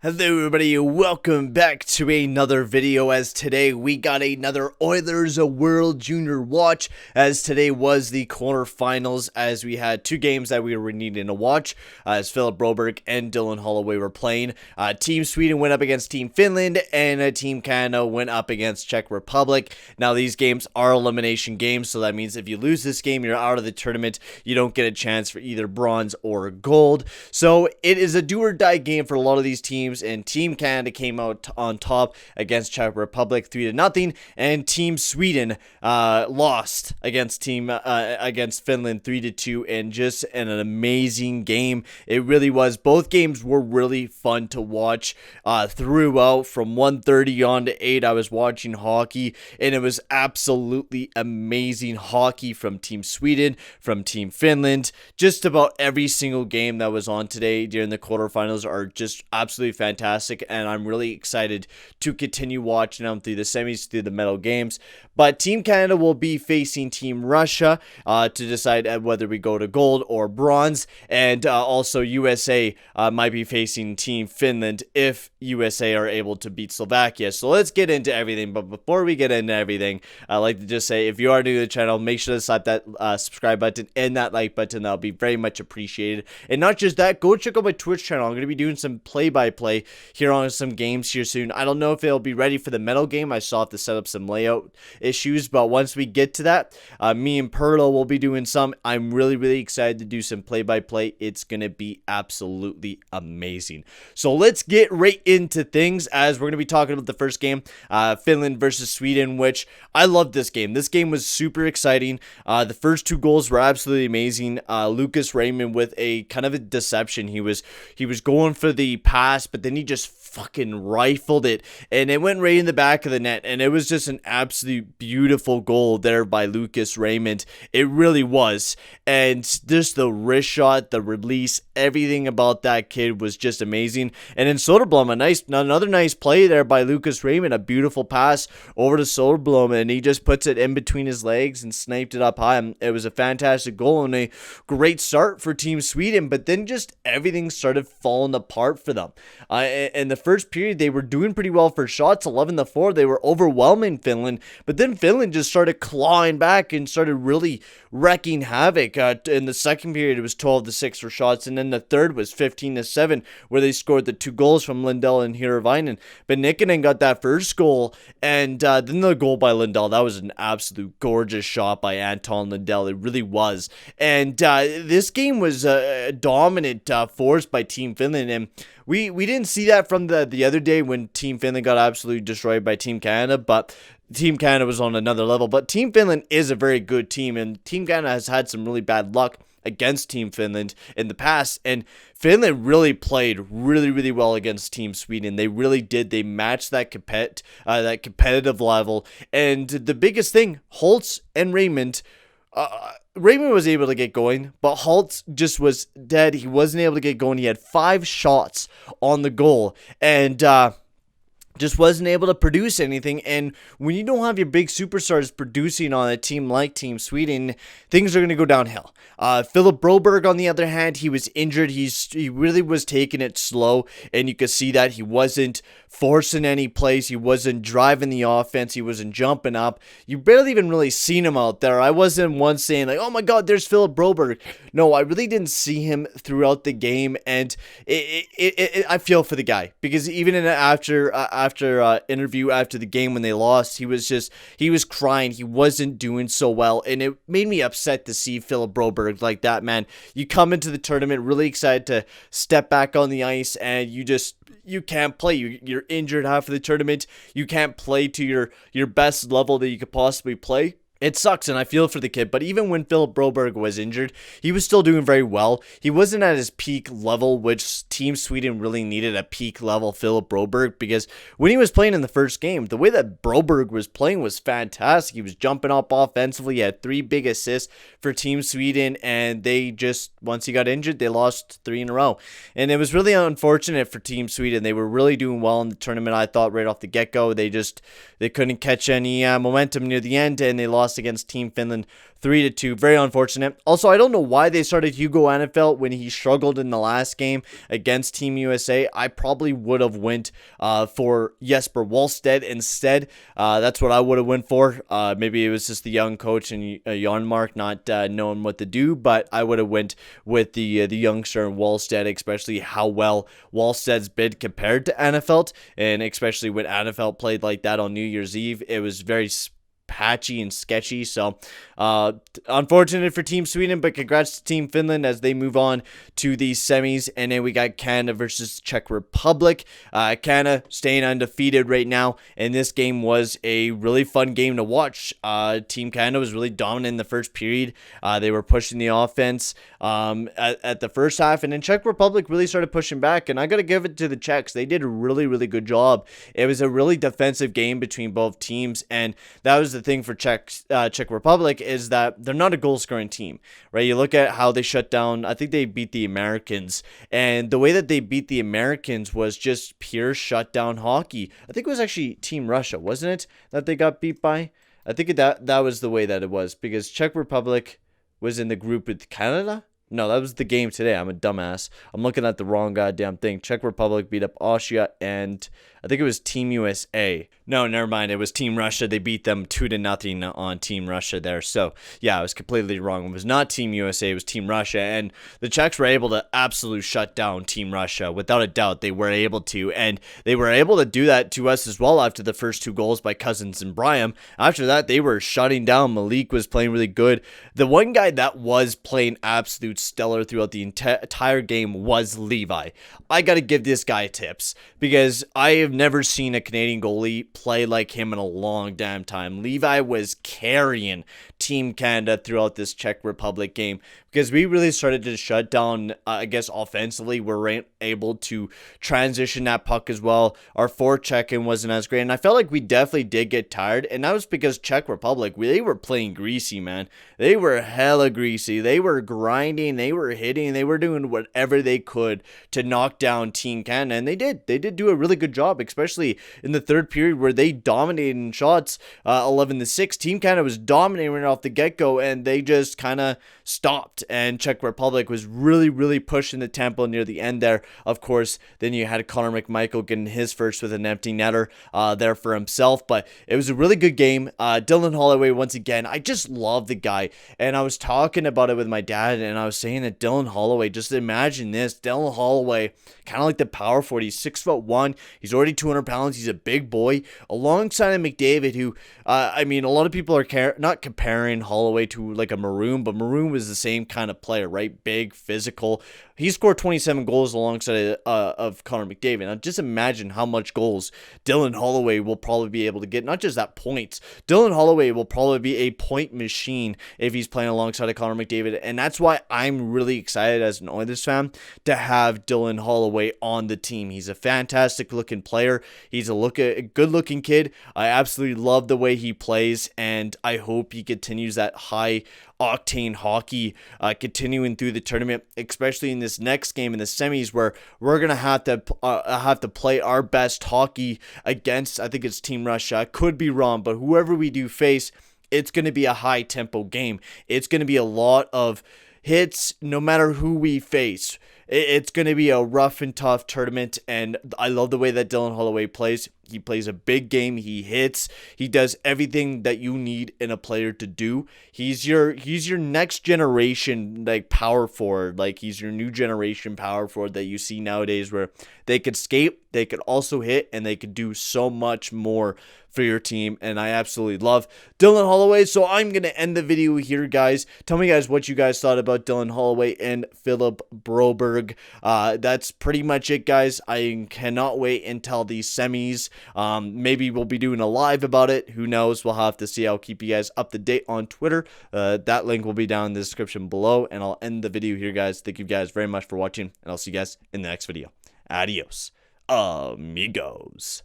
Hello everybody, welcome back to another video. As today we got another Oilers World Junior watch, as today was the quarterfinals, as we had two games that we were needing to watch, as Philip Broberg and Dylan Holloway were playing. Team Sweden went up against Team Finland, and Team Canada went up against Czech Republic. Now these games are elimination games, so that means if you lose this game, you're out of the tournament. You don't get a chance for either bronze or gold. So it is a do or die game for a lot of these teams. And Team Canada came out on top against Czech Republic 3-0, and Team Sweden lost against against Finland 3-2, and just an amazing game. It really was. Both games were really fun to watch throughout. From 1:30 on to 8, I was watching hockey, and it was absolutely amazing hockey from Team Sweden, from Team Finland. Just about every single game that was on today during the quarterfinals are just absolutely fantastic, and I'm really excited to continue watching them through the semis, through the medal games. But Team Canada will be facing Team Russia to decide whether we go to gold or bronze, and also USA might be facing Team Finland if USA are able to beat Slovakia. So let's get into everything. But before we get into everything, I'd like to just say, if you are new to the channel, make sure to slap that subscribe button and that like button. That'll be very much appreciated. And not just that, go check out my Twitch channel. I'm going to be doing some play-by-play here on some games here soon. I don't know if it'll be ready for the medal game. I still have to set up some layout issues, but once we get to that, me and Perlo will be doing some. I'm really excited to do some play-by-play. It's going to be absolutely amazing. So let's get right into things, as we're going to be talking about the first game, Finland versus Sweden, which I loved this game. This game was super exciting. The first two goals were absolutely amazing. Lucas Raymond with a kind of a deception. He was going for the pass, but then he just fucking rifled it, and it went right in the back of the net, and it was just an absolute beautiful goal there by Lucas Raymond. It really was. And just the wrist shot, the release, everything about that kid was just amazing. And in Soderblom, another nice play there by Lucas Raymond, a beautiful pass over to Soderblom, and he just puts it in between his legs and sniped it up high. It was a fantastic goal and a great start for Team Sweden, but then just everything started falling apart for them. In the first period, they were doing pretty well for shots, 11-4. They were overwhelming Finland, but then Finland just started clawing back and started really wrecking havoc. In the second period, it was 12-6 for shots, and then the third was 15-7, where they scored the two goals from Lindell and Hiravainen. But Nikkanen got that first goal, and then the goal by Lindell, that was an absolute gorgeous shot by Anton Lindell. It really was. And this game was a dominant force by Team Finland, and we didn't see that from the other day when Team Finland got absolutely destroyed by Team Canada, but Team Canada was on another level. But Team Finland is a very good team, and Team Canada has had some really bad luck against Team Finland in the past, and Finland really played really well against Team Sweden. They really did. They matched that competitive level, and the biggest thing, Holtz and Raymond. Raymond was able to get going, but Holtz just was dead. He wasn't able to get going. He had 5 shots on the goal, and just wasn't able to produce anything. And when you don't have your big superstars producing on a team like Team Sweden, things are going to go downhill. Philip Broberg, on the other hand, he was injured. He really was taking it slow, and you could see that he wasn't forcing any plays. He wasn't driving the offense. He wasn't jumping up. You barely even really seen him out there. I wasn't once saying like, oh my God, there's Philip Broberg. No, I really didn't see him throughout the game, and I feel for the guy, because even after interview after the game when they lost, he was crying. He wasn't doing so well, and it made me upset to see Philip Broberg like that, man. You come into the tournament really excited to step back on the ice, and you can't play. You're injured half of the tournament. You can't play to your best level that you could possibly play. It sucks, and I feel for the kid, but even when Philip Broberg was injured, he was still doing very well. He wasn't at his peak level, which Team Sweden really needed a peak level Philip Broberg, because when he was playing in the first game, the way that Broberg was playing was fantastic. He was jumping up offensively. He had 3 big assists for Team Sweden, and they just, once he got injured, they lost 3 in a row. And it was really unfortunate for Team Sweden. They were really doing well in the tournament, I thought, right off the get-go. They couldn't catch any momentum near the end, and they lost against Team Finland 3-2. Very unfortunate. Also, I don't know why they started Hugo Anifelt when he struggled in the last game against Team USA. I probably would have went for Jesper Wallstedt instead. That's what I would have went for. Maybe it was just the young coach and Janmark not knowing what to do, but I would have went with the youngster and Wallstedt, especially how well Wallstedt's bid compared to Anifelt, and especially when Anifelt played like that on New Year's Eve. It was very patchy and sketchy. So unfortunate for Team Sweden, but congrats to Team Finland as they move on to the semis. And then we got Canada versus Czech Republic. Canada staying undefeated right now, and this game was a really fun game to watch. Team Canada was really dominant in the first period. They were pushing the offense at the first half, and then Czech Republic really started pushing back, and I gotta give it to the Czechs. They did a really good job. It was a really defensive game between both teams, and that was the thing for Czech Republic, is that they're not a goal scoring team, right? You look at how they shut down, I think they beat the Americans, and the way that they beat the Americans was just pure shutdown hockey. I think it was actually Team Russia, wasn't it, that they got beat by? I think that was the way that it was, because Czech Republic was in the group with Canada. No, that was the game today. I'm a dumbass. I'm looking at the wrong goddamn thing. Czech Republic beat up Austria, and I think it was Team USA. No, never mind. It was Team Russia. They beat them 2-0 on Team Russia there. So, yeah, I was completely wrong. It was not Team USA. It was Team Russia. And the Czechs were able to absolutely shut down Team Russia. Without a doubt, they were able to. And they were able to do that to us as well after the first two goals by Cousins and Bryan. After that, they were shutting down. Malik was playing really good. The one guy that was playing absolute stellar throughout the entire game was Levi. I got to give this guy tips, because I have never seen a Canadian goalie play like him in a long damn time. Levi was carrying Team Canada throughout this Czech Republic game, because we really started to shut down, I guess, offensively. We're able to transition that puck as well. Our forechecking wasn't as great, and I felt like we definitely did get tired, and that was because Czech Republic, they were playing greasy, man. They were hella greasy. They were grinding, they were hitting, they were doing whatever they could to knock down Team Canada, and they did do a really good job, especially in the third period where they dominated in shots, 11-6. Team Canada was dominating right off the get-go, and they just kind of stopped, and Czech Republic was really pushing the tempo near the end there. Of course, then you had Connor McMichael getting his first with an empty netter there for himself, but it was a really good game. Dylan Holloway, once again, I just love the guy, and I was talking about it with my dad, and I was saying that Dylan Holloway, just imagine this, Dylan Holloway, kind of like the power forward. He's 6'1", he's already 200 pounds, he's a big boy, alongside McDavid, who, I mean, a lot of people are not comparing Holloway to like a Maroon, but Maroon was the same kind of player, right? Big, physical. He scored 27 goals alongside of Connor McDavid. Now, just imagine how much goals Dylan Holloway will probably be able to get. Not just that, points. Dylan Holloway will probably be a point machine if he's playing alongside of Connor McDavid, and that's why I'm really excited as an Oilers fan to have Dylan Holloway on the team. He's a fantastic looking player. He's a good looking kid. I absolutely love the way he plays, and I hope he continues that high octane hockey continuing through the tournament, especially in this next game in the semis, where we're gonna have to play our best hockey against, I think it's Team Russia. I could be wrong, but whoever we do face, it's going to be a high tempo game. It's going to be a lot of hits no matter who we face. It's going to be a rough and tough tournament, and I love the way that Dylan Holloway plays. He plays a big game. He hits. He does everything that you need in a player to do. He's your next generation like power forward. Like, he's your new generation power forward that you see nowadays, where they could skate, they could also hit, and they could do so much more for your team, and I absolutely love Dylan Holloway. So I'm going to end the video here, guys. Tell me, guys, what you guys thought about Dylan Holloway and Philip Broberg. That's pretty much it, guys. I cannot wait until the semis. Maybe we'll be doing a live about it. Who knows? We'll have to see. I'll keep you guys up to date on Twitter. That link will be down in the description below, and I'll end the video here, guys. Thank you guys very much for watching, and I'll see you guys in the next video. Adios, amigos.